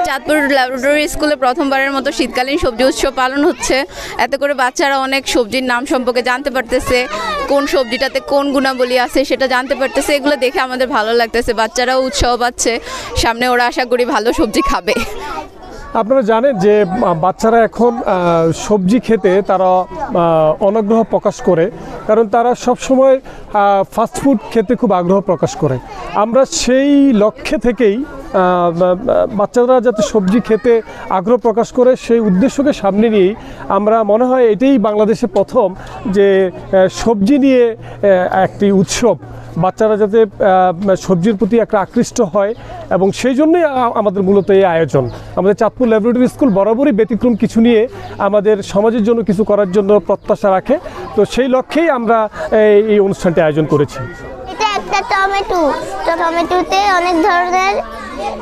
Chandpur laboratory স্কুলে প্রথমবারের মতো শীতকালীন সবজি উৎসব পালন হচ্ছে। এতে করে বাচ্চারা অনেক সবজির নাম সম্পর্কে জানতে পারতেছে, কোন সবজিটাতে কোন গুণাবলী আছে সেটা জানতে পারতেছে। এগুলো দেখে আমাদের ভালো লাগতেছে, বাচ্চারাও উৎসাহ পাচ্ছে, সামনে ওরা আশা করি ভালো সবজি খাবে। আপনারা জানেন যে বাচ্চারা এখন সবজি খেতে তারা অনাগ্রহ প্রকাশ করে, কারণ তারা সবসময় ফাস্টফুড খেতে খুব আগ্রহ প্রকাশ করে। আমরা সেই লক্ষ্যে থেকেই বাচ্চারা যাতে সবজি খেতে আগ্রহ প্রকাশ করে সেই উদ্দেশ্যকে সামনে নিয়েই আমরা মনে হয় এটাই বাংলাদেশে প্রথম যে সবজি নিয়ে একটি উৎসব, বাচ্চারা যাতে সবজির প্রতি একটা আকৃষ্ট হয়, এবং সেই জন্যই আমাদের মূলত এই আয়োজন। আমাদের চাঁদপুর ল্যাবরেটরি স্কুল বরাবরই ব্যতিক্রম কিছু নিয়ে আমাদের সমাজের জন্য কিছু করার জন্য প্রত্যাশা রাখে, তো সেই লক্ষ্যেই আমরা এই অনুষ্ঠানটি আয়োজন করেছি। এটা একটা টমেটোতে অনেক ধরনের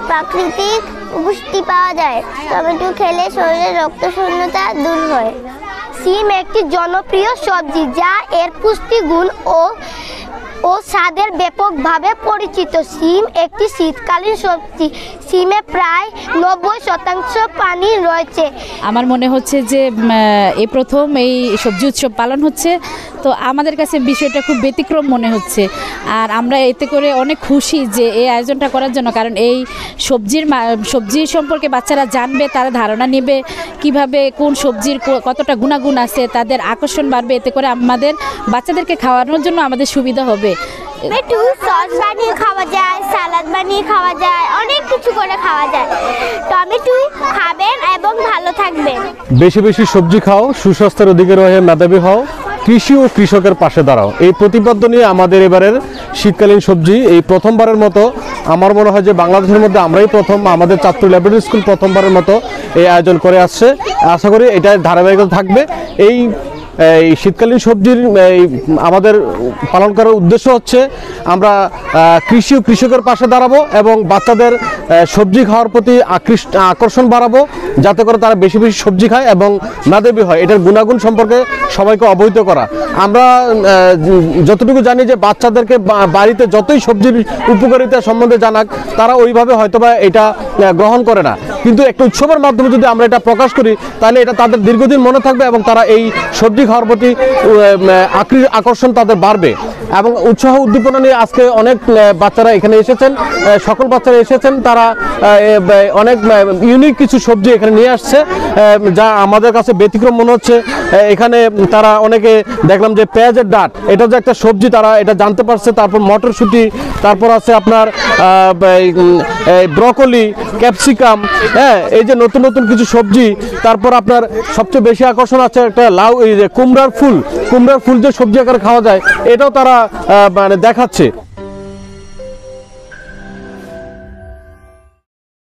প্রাকৃতিক পুষ্টি পাওয়া যায়। টমেটো খেলে শরীরে রক্তশূন্যতা দূর হয়। সিম একটি জনপ্রিয় সবজি যা এর পুষ্টিগুণ ও স্বাদের ব্যাপকভাবে পরিচিত। সিম একটি শীতকালীন সবজি। সিমে প্রায় 90% পানি রয়েছে। আমার মনে হচ্ছে যে এই প্রথম এই সবজি উৎসব পালন হচ্ছে, তো আমাদের কাছে বিষয়টা খুব ব্যতিক্রম মনে হচ্ছে। আর আমরা এতে করে অনেক খুশি যে এই আয়োজনটা করার জন্য, কারণ এই সবজি সম্পর্কে বাচ্চারা জানবে, তারা ধারণা নেবে কিভাবে কোন সবজির কতটা গুণাগুণ আছে, তাদের আকর্ষণ বাড়বে। এতে করে আমাদের বাচ্চাদেরকে খাওয়ানোর জন্য আমাদের সুবিধা হবে। টমেটো সস বানিয়ে খাওয়া যায়, সালাদ বানিয়ে খাওয়া যায়, অনেক কিছু করে খাওয়া যায়। টমেটো খাবেন এবং ভালো থাকবেন। বেশি বেশি সবজি খাও, সুস্বাস্থ্যের অধিকারী হয়ে মেধাবী হও, কৃষি ও কৃষকের পাশে দাঁড়াও। এই প্রতিপাদ্য নিয়ে আমাদের এবারের শীতকালীন সবজি এই প্রথমবারের মতো, আমার মনে হয় যে বাংলাদেশের মধ্যে আমরাই প্রথম, আমাদের চাঁদপুর ল্যাবরেটরি স্কুল প্রথমবারের মতো এই আয়োজন করে আসছে। আশা করি এটা ধারাবাহিকতা থাকবে। এই শীতকালীন সবজির আমাদের পালন করার উদ্দেশ্য হচ্ছে আমরা কৃষি ও কৃষকের পাশে দাঁড়াবো এবং বাচ্চাদের সবজি খাওয়ার প্রতি আকর্ষণ বাড়াবো, যাতে করে তারা বেশি বেশি সবজি খায় এবং মেধাবী হয়। এটার গুণাগুণ সম্পর্কে সবাইকে অবহিত করা। আমরা যতটুকু জানি যে বাচ্চাদেরকে বাড়িতে যতই সবজির উপকারিতা সম্বন্ধে জানাক, তারা ওইভাবে হয়তোবা এটা গ্রহণ করে না, কিন্তু একটা উৎসবের মাধ্যমে যদি আমরা এটা প্রকাশ করি তাহলে এটা তাদের দীর্ঘদিন মনে থাকবে এবং তারা এই সবজি খাওয়ার প্রতি আকর্ষণ তাদের বাড়বে। এবং উৎসাহ উদ্দীপনা নিয়ে আজকে অনেক বাচ্চারা এখানে এসেছেন, সকল বাচ্চারা এসেছেন, তারা অনেক ইউনিক কিছু সবজি এখানে নিয়ে আসছে, যা আমাদের কাছে ব্যতিক্রম মনে হচ্ছে। এখানে তারা অনেকে দেখলাম যে পেঁয়াজের ডাঁট, এটা যে একটা সবজি, তারা এটা জানতে পারছে। তারপর মটরশুঁটি, তারপর আছে আপনার ব্রকলি, ক্যাপসিকাম, হ্যাঁ, এই যে নতুন নতুন কিছু সবজি। তারপর আপনার সবচেয়ে বেশি আকর্ষণ আছে একটা লাউ, এই যে কুমড়ার ফুল যে সবজি আকারে খাওয়া যায়, এটাও তারা মানে দেখাচ্ছে।